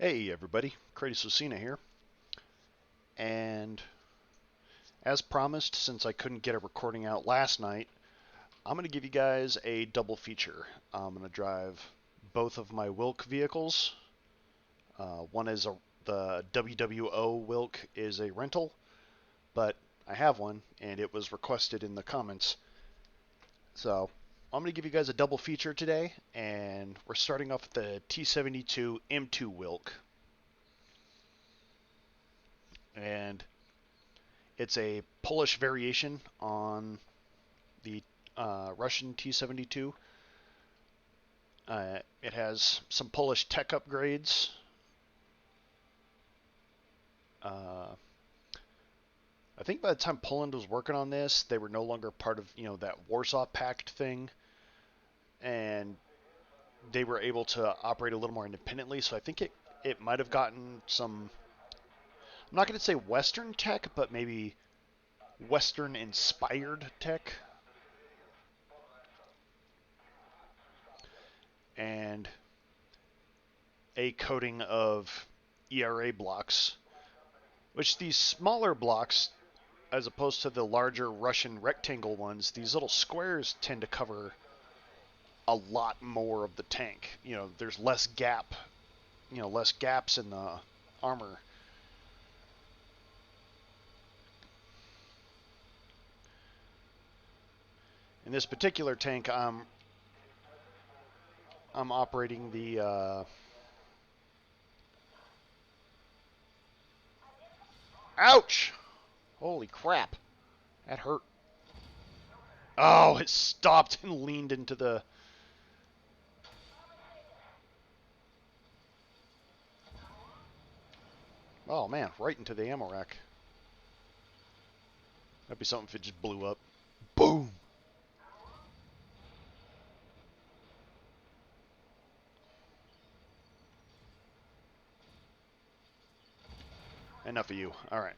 Hey everybody, Kratos here, and as promised, since I couldn't get a recording out last night, I'm going to give you guys a double feature. I'm going to drive both of my Wilk vehicles. One is the WWO Wilk is a rental, but I have one, and it was requested in the comments. So I'm going to give you guys a double feature today, and we're starting off with the T-72M2 Wilk. And it's a Polish variation on the Russian T-72. It has some Polish tech upgrades. I think by the time Poland was working on this, they were no longer part of that Warsaw Pact thing, and they were able to operate a little more independently. So I think it might have gotten some. I'm not going to say Western tech, but maybe Western inspired tech. And a coating of ERA blocks, which these smaller blocks, as opposed to the larger Russian rectangle ones, these little squares tend to cover a lot more of the tank. There's less gap, less gaps in the armor. In this particular tank, I'm operating the ouch! Holy crap. That hurt. Oh, it stopped and leaned into the... Oh, man, right into the ammo rack. That'd be something if it just blew up. Boom! Enough of you. All right.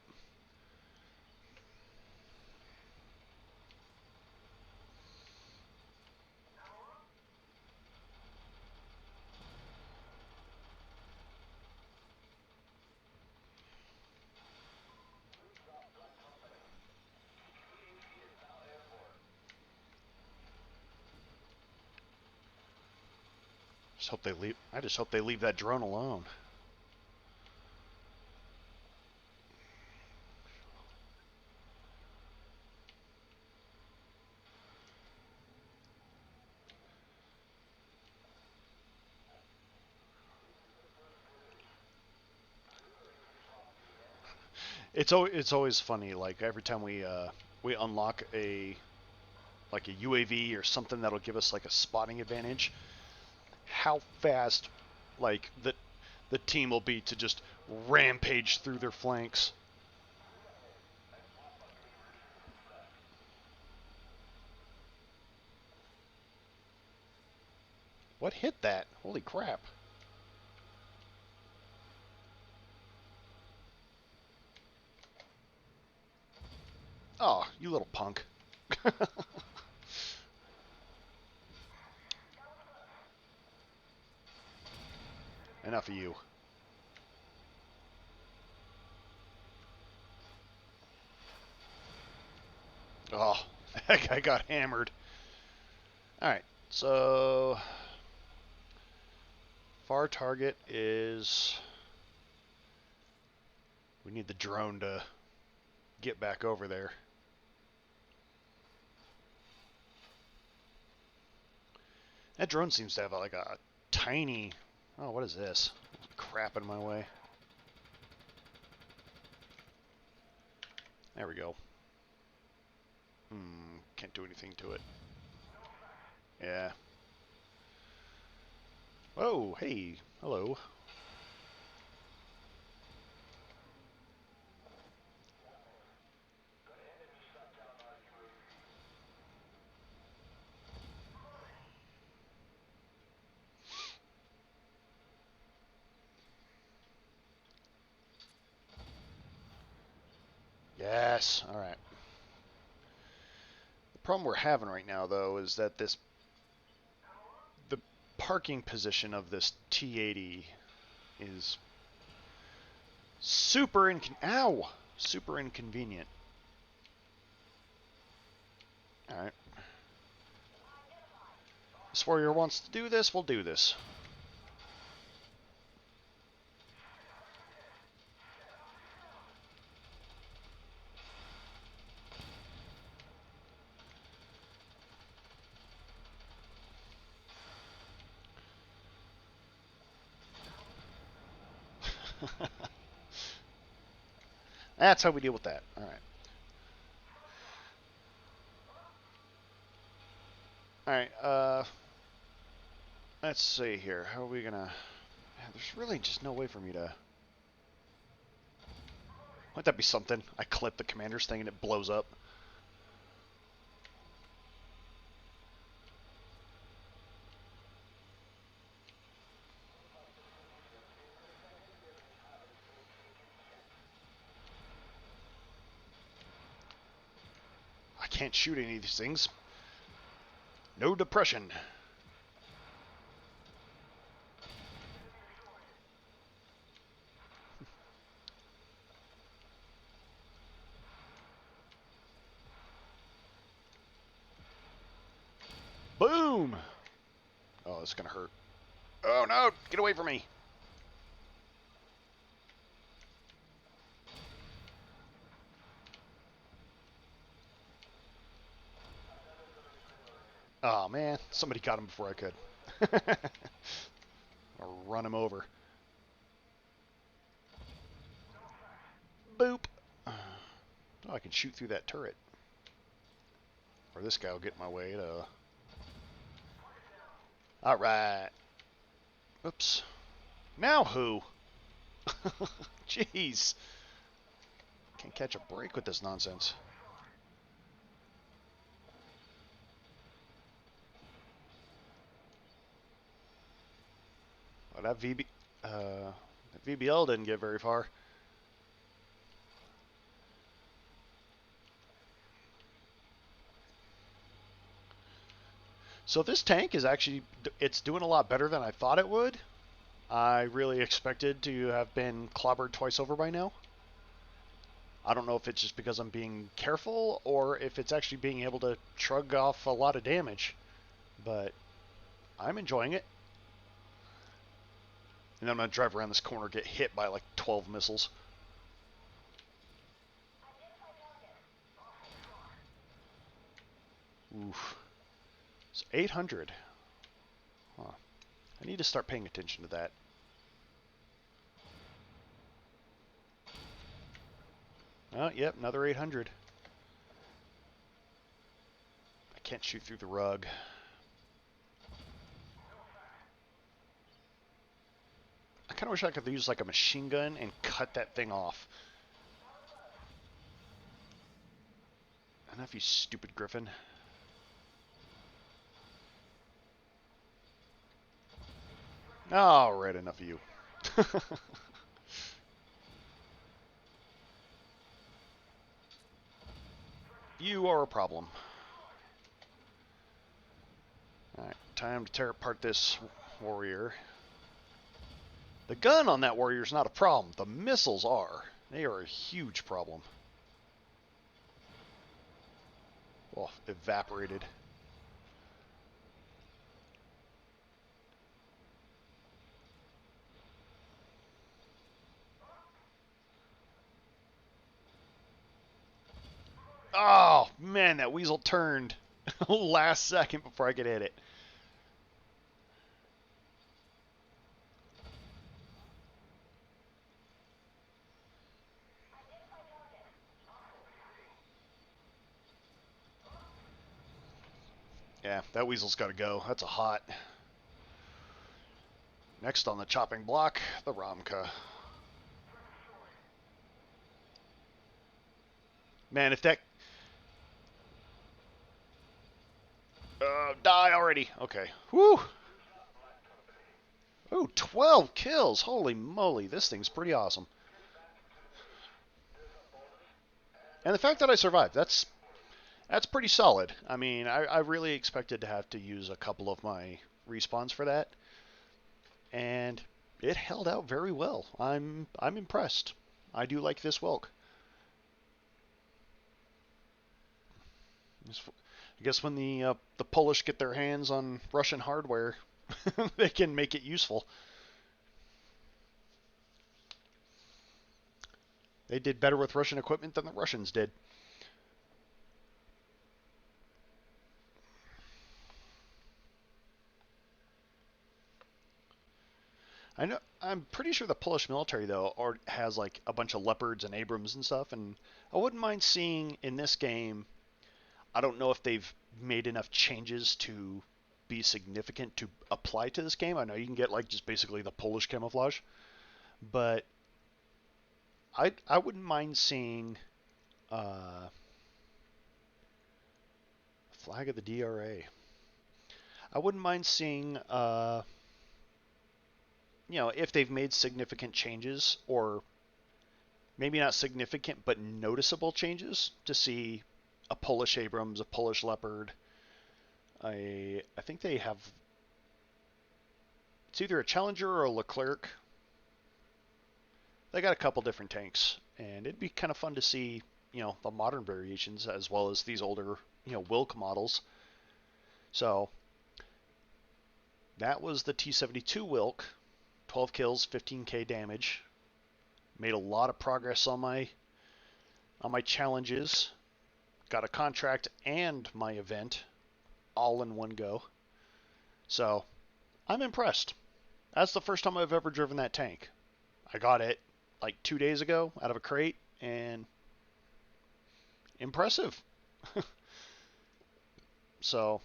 Just hope they leave. I just hope they leave that drone alone. It's always funny. Like every time we unlock a UAV or something that'll give us like a spotting advantage, how fast like the team will be to just rampage through their flanks. What hit that? Holy crap. Oh, you little punk. Enough of you. Oh, that guy got hammered. Alright, so... Far target is... We need the drone to get back over there. That drone seems to have like a tiny... Oh, what is this? Crap in my way. There we go. Can't do anything to it. Yeah. Oh, hey. Hello. Yes. All right. The problem we're having right now, though, is that the parking position of this T-80 is Ow! Super inconvenient. Alright. This warrior wants to do this, we'll do this. That's how we deal with that. Alright. Alright, let's see here. How are we gonna... Man, there's really just no way for me to... Wouldn't that be something? I clip the commander's thing and it blows up. I can't shoot any of these things. No depression. Boom! Oh, this is gonna hurt. Oh no! Get away from me! Oh man, somebody got him before I could. Or run him over. Boop! Oh, I can shoot through that turret. Or this guy will get in my way to... Alright. Oops. Now who? Jeez. Can't catch a break with this nonsense. Oh, that VBL didn't get very far. So this tank is actually, it's doing a lot better than I thought it would. I really expected to have been clobbered twice over by now. I don't know if it's just because I'm being careful or if it's actually being able to shrug off a lot of damage. But I'm enjoying it. And then I'm going to drive around this corner, get hit by like 12 missiles. Oof. It's 800. Huh. I need to start paying attention to that. Oh, yep, another 800. I can't shoot through the rug. I kind of wish I could use like a machine gun and cut that thing off. Enough, you stupid griffin. All right, enough of you. You are a problem. Alright, time to tear apart this warrior. The gun on that warrior is not a problem. The missiles are. They are a huge problem. Oh, evaporated. Oh, man, that weasel turned last second before I could hit it. Yeah, that weasel's got to go. That's a hot. Next on the chopping block, the Ramka. Man, if that... die already. Okay. Whew. Ooh, 12 kills. Holy moly, this thing's pretty awesome. And the fact that I survived, that's pretty solid. I mean, I really expected to have to use a couple of my respawns for that. And it held out very well. I'm impressed. I do like this Wilk. I guess when the Polish get their hands on Russian hardware, they can make it useful. They did better with Russian equipment than the Russians did. I know. I'm pretty sure the Polish military though has like a bunch of Leopards and Abrams and stuff, and I wouldn't mind seeing in this game. I don't know if they've made enough changes to be significant to apply to this game. I know you can get like just basically the Polish camouflage, but I wouldn't mind seeing flag of the DRA. I wouldn't mind seeing if they've made significant changes, or maybe not significant but noticeable changes, to see a Polish Abrams, a Polish Leopard. I think they have, it's either a Challenger or a Leclerc. They got a couple different tanks, and it'd be kind of fun to see, the modern variations as well as these older, Wilk models. So that was the T-72 Wilk, 12 kills, 15k damage. Made a lot of progress on my challenges. Got a contract and my event all in one go. So I'm impressed. That's the first time I've ever driven that tank. I got it like 2 days ago out of a crate, and impressive. So,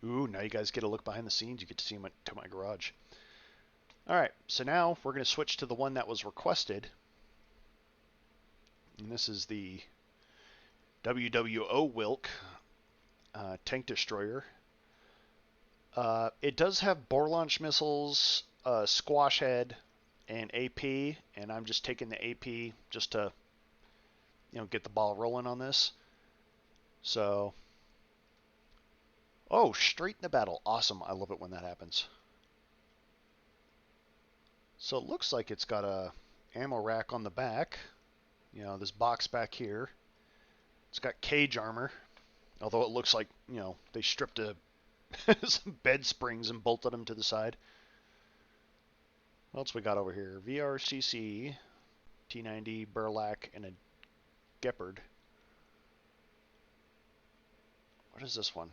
now you guys get a look behind the scenes. You get to see to my garage. Alright, so now we're going to switch to the one that was requested. And this is the WWO Wilk tank destroyer. It does have bore launch missiles, squash head, and AP, and I'm just taking the AP just to get the ball rolling on this. So, straight in the battle. Awesome. I love it when that happens. So it looks like it's got a ammo rack on the back. This box back here. It's got cage armor, although it looks like, they stripped some bed springs and bolted them to the side. What else we got over here? VRCC, T90, Burlak, and a Gepard. What is this one?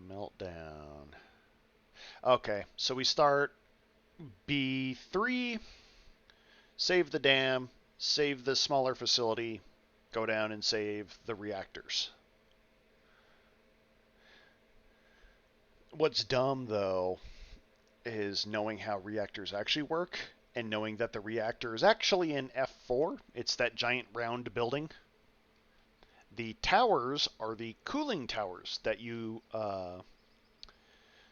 Meltdown. Okay, so we start B3, save the dam, save the smaller facility, go down and save the reactors. What's dumb, though, is knowing how reactors actually work, and knowing that the reactor is actually in F4. It's that giant round building. The towers are the cooling towers that you...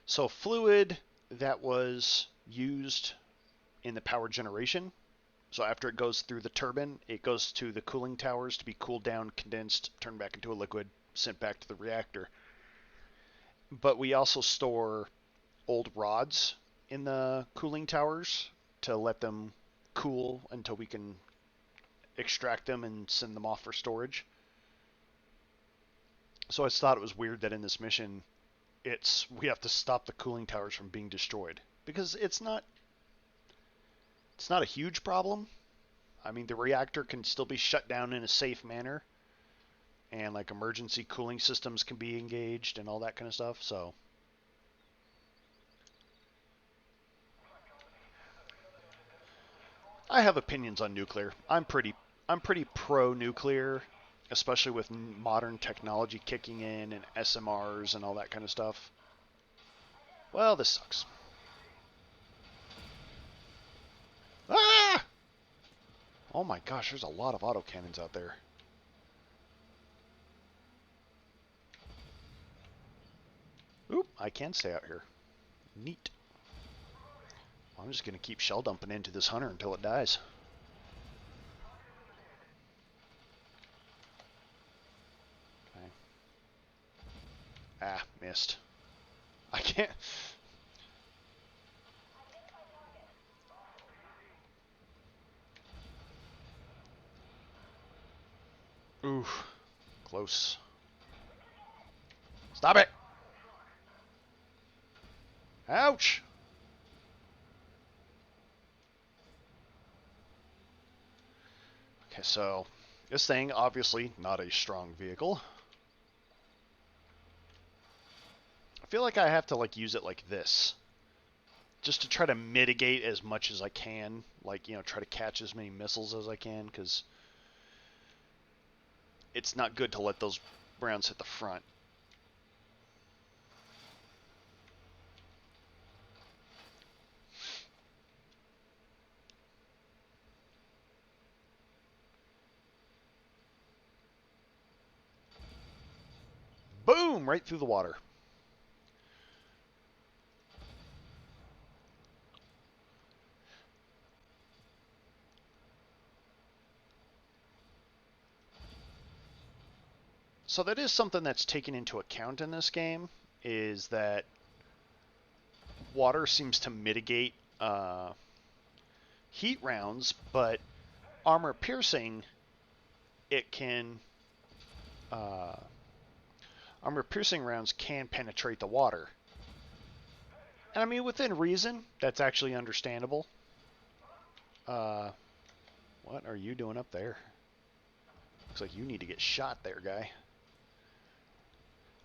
So fluid that was used in the power generation, so after it goes through the turbine, it goes to the cooling towers to be cooled down, condensed, turned back into a liquid, sent back to the reactor. But we also store old rods in the cooling towers to let them cool until we can extract them and send them off for storage. So I just thought it was weird that in this mission, we have to stop the cooling towers from being destroyed, because it's not a huge problem. I mean, the reactor can still be shut down in a safe manner, and like emergency cooling systems can be engaged and all that kind of stuff. So I have opinions on nuclear. I'm pretty pro nuclear, especially with modern technology kicking in and SMRs and all that kind of stuff. Well, this sucks. Ah! Oh my gosh, there's a lot of autocannons out there. Oop, I can stay out here. Neat. I'm just going to keep shell dumping into this hunter until it dies. Okay. Ah, missed. I can't... Close. Stop it! Ouch! Okay, so this thing, obviously not a strong vehicle. I feel like I have to like use it like this. Just to try to mitigate as much as I can. Like, you know, try to catch as many missiles as I can, because it's not good to let those rounds hit the front. Boom! Right through the water. So that is something that's taken into account in this game, is that water seems to mitigate heat rounds, but armor piercing, it can armor piercing rounds can penetrate the water. And I mean, within reason, that's actually understandable. What are you doing up there? Looks like you need to get shot there, guy.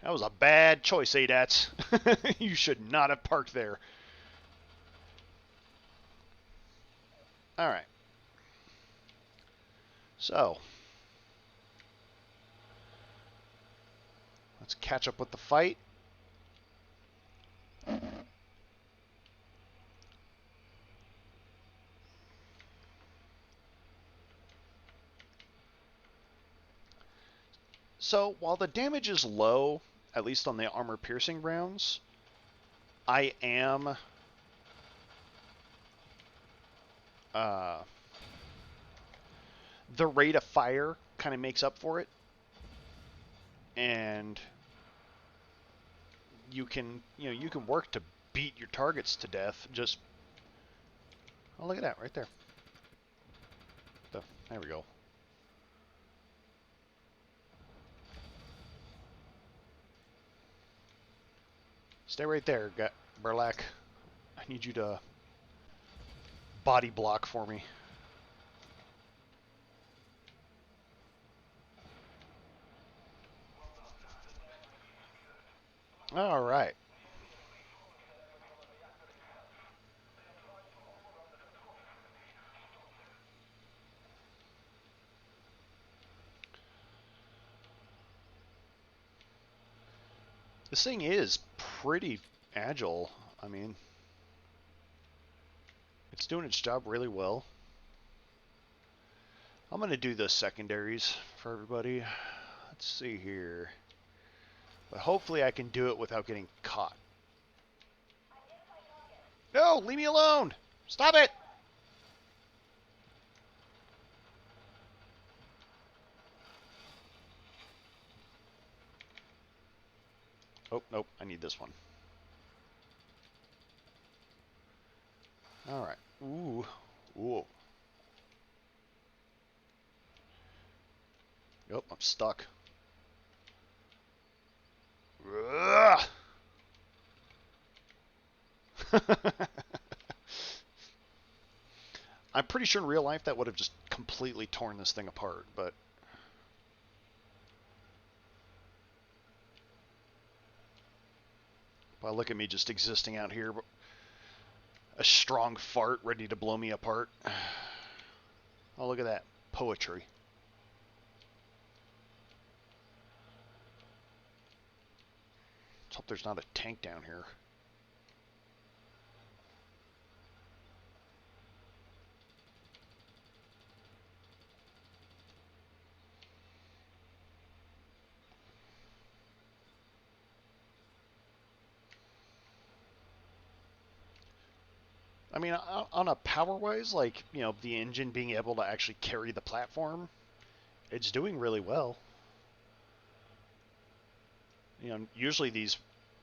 That was a bad choice, ADATs. You should not have parked there. Alright. So, let's catch up with the fight. So, while the damage is low, at least on the armor-piercing rounds, I am the rate of fire kind of makes up for it, and you can work to beat your targets to death. Just look at that right there. There we go. Stay right there, Burlak. I need you to body block for me. All right. This thing is pretty agile. I mean, it's doing its job really well. I'm going to do the secondaries for everybody. Let's see here. But hopefully I can do it without getting caught. No, leave me alone! Stop it! Oh, nope, I need this one. Alright. Ooh. Ooh. Yep, I'm stuck. I'm pretty sure in real life that would have just completely torn this thing apart, but... Well, look at me just existing out here. A strong fart ready to blow me apart. Oh, look at that. Poetry. Let's hope there's not a tank down here. I mean, on a power-wise, like, you know, the engine being able to actually carry the platform, it's doing really well. You know, usually these,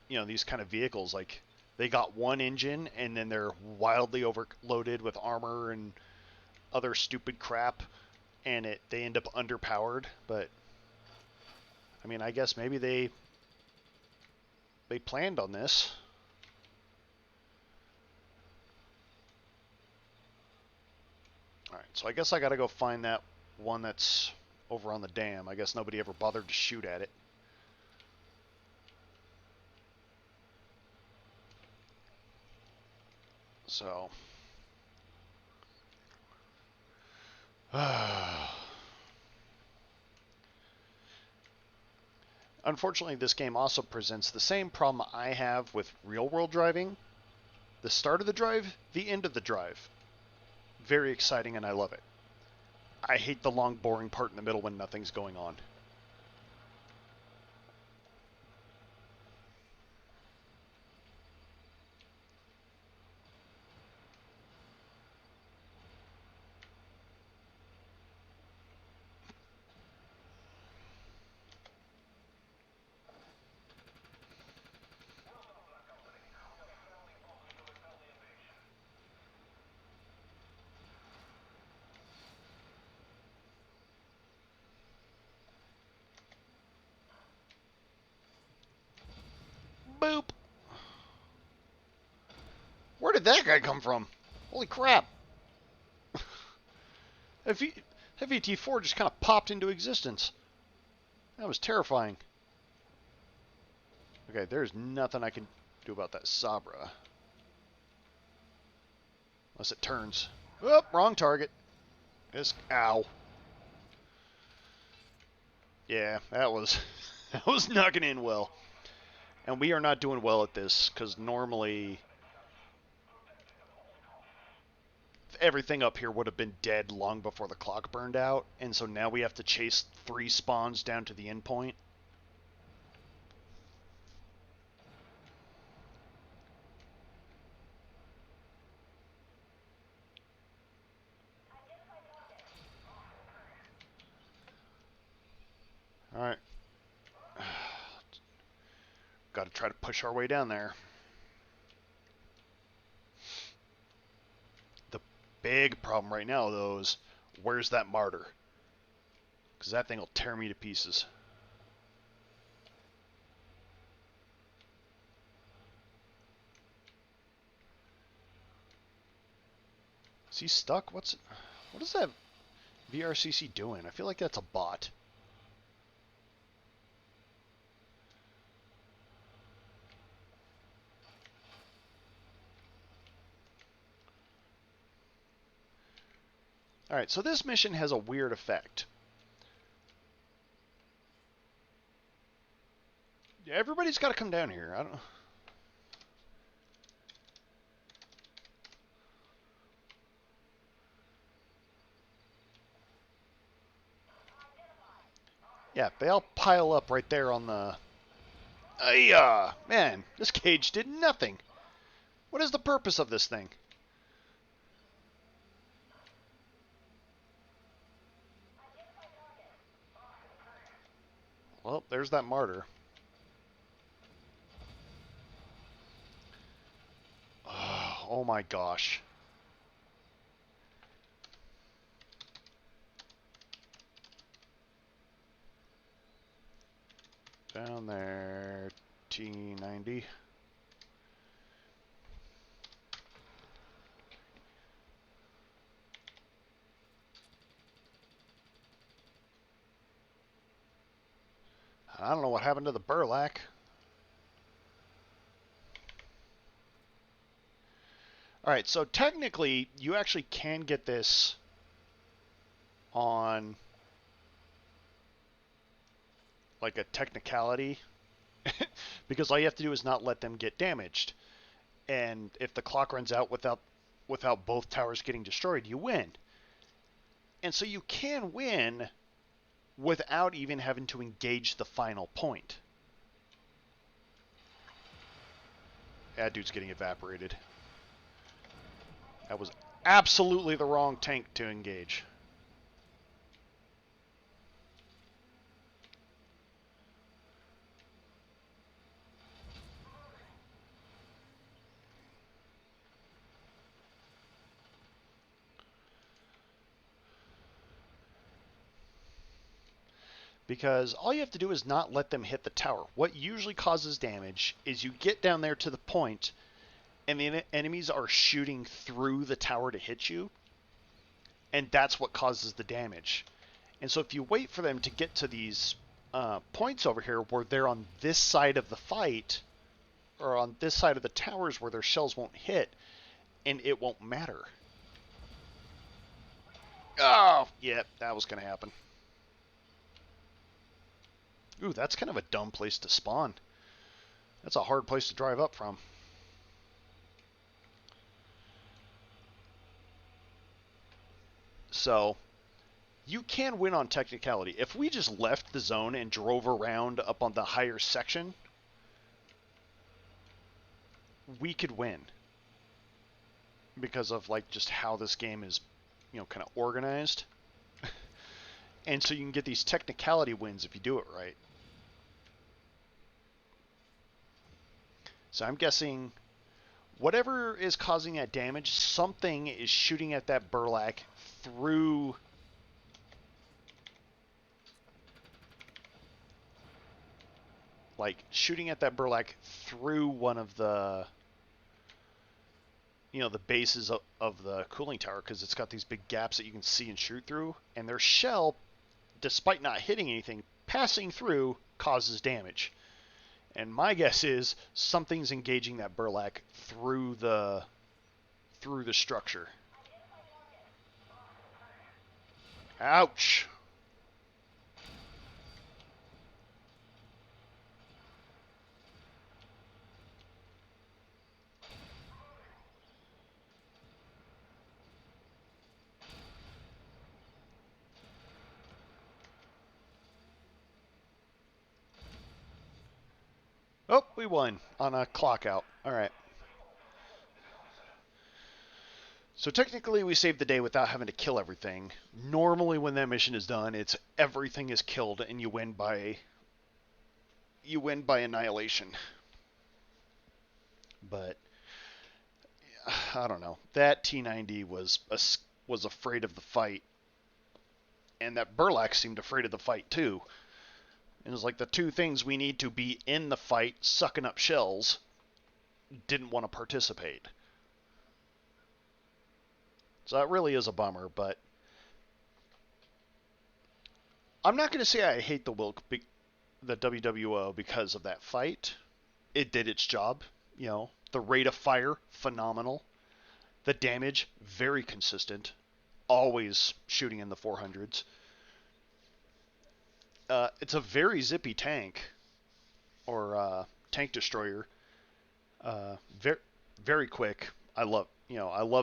you know, these kind of vehicles, like, they got one engine and then they're wildly overloaded with armor and other stupid crap, and they end up underpowered. But I mean, I guess maybe they planned on this. Alright, so I guess I gotta go find that one that's over on the dam. I guess nobody ever bothered to shoot at it. So... Unfortunately, this game also presents the same problem I have with real-world driving. The start of the drive, the end of the drive. Very exciting, and I love it. I hate the long, boring part in the middle when nothing's going on. Boop! Where did that guy come from? Holy crap! FET4 just kind of popped into existence. That was terrifying. Okay, there's nothing I can do about that Sabra. Unless it turns. Oh, wrong target. Ow. Yeah, that was that was knocking in well. And we are not doing well at this, because normally everything up here would have been dead long before the clock burned out, and so now we have to chase 3 spawns down to the end point. Alright. Got to try to push our way down there. The big problem right now, though, is where's that martyr? Because that thing will tear me to pieces. Is he stuck? What is that VRCC doing? I feel like that's a bot. Alright, so this mission has a weird effect. Yeah, everybody's got to come down here. I don't... Yeah, they all pile up right there on the... Man, this cage did nothing. What is the purpose of this thing? Well, there's that martyr. Oh my gosh. Down there, T-90. I don't know what happened to the burlap. Alright, so technically, you actually can get this on like a technicality because all you have to do is not let them get damaged. And if the clock runs out without both towers getting destroyed, you win. And so you can win without even having to engage the final point. That dude's getting evaporated. That was absolutely the wrong tank to engage. because all you have to do is not let them hit the tower. What usually causes damage is you get down there to the point and the enemies are shooting through the tower to hit you, and that's what causes the damage. And so if you wait for them to get to these points over here where they're on this side of the fight, or on this side of the towers where their shells won't hit, and it won't matter. Oh, yeah, that was going to happen. Ooh, that's kind of a dumb place to spawn. That's a hard place to drive up from. So, you can win on technicality. If we just left the zone and drove around up on the higher section, we could win. Because of, like, just how this game is, you know, kind of organized. And so you can get these technicality wins if you do it right. So I'm guessing whatever is causing that damage, something is shooting at that burlap through one of the, you know, the bases of the cooling tower, because it's got these big gaps that you can see and shoot through, and their shell, despite not hitting anything, passing through causes damage. And my guess is something's engaging that burlap through the structure. Ouch. Oh, we won on a clock out. All right. So technically we saved the day without having to kill everything. Normally when that mission is done, it's everything is killed and you win by annihilation. But I don't know. That T-90 was afraid of the fight, and that burlap seemed afraid of the fight too. It was like the two things we need to be in the fight, sucking up shells, didn't want to participate. So that really is a bummer, but I'm not going to say I hate the Wilk, the WWO, because of that fight. It did its job. You know, the rate of fire, phenomenal. The damage, very consistent. Always shooting in the 400s. It's a very zippy tank, or tank destroyer. Very, very quick. I love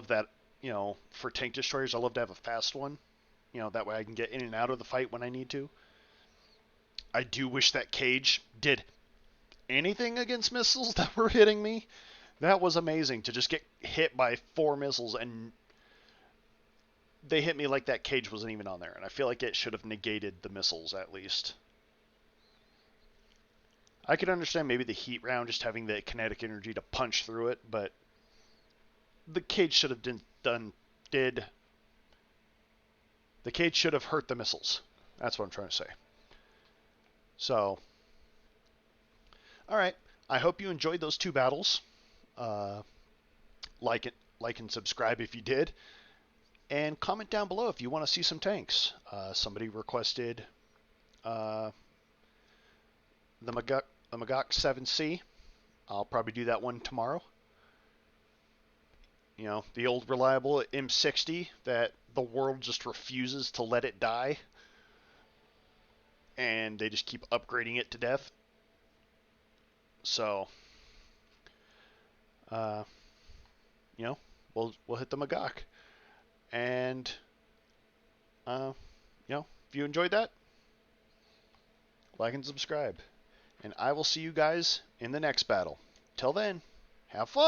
that. You know, for tank destroyers, I love to have a fast one. You know, that way I can get in and out of the fight when I need to. I do wish that cage did anything against missiles that were hitting me. That was amazing to just get hit by 4 missiles and they hit me like that cage wasn't even on there. And I feel like it should have negated the missiles at least. I could understand maybe the heat round just having the kinetic energy to punch through it, but the cage should have the cage should have hurt the missiles. That's what I'm trying to say. So, all right. I hope you enjoyed those 2 battles. Like and subscribe if you did, and comment down below if you want to see some tanks. Somebody requested the Magok 7C. I'll probably do that one tomorrow. You know, the old reliable M60 that the world just refuses to let it die, and they just keep upgrading it to death. So, you know, we'll hit the Magok. And, you know, if you enjoyed that, like and subscribe. And I will see you guys in the next battle. Till then, have fun!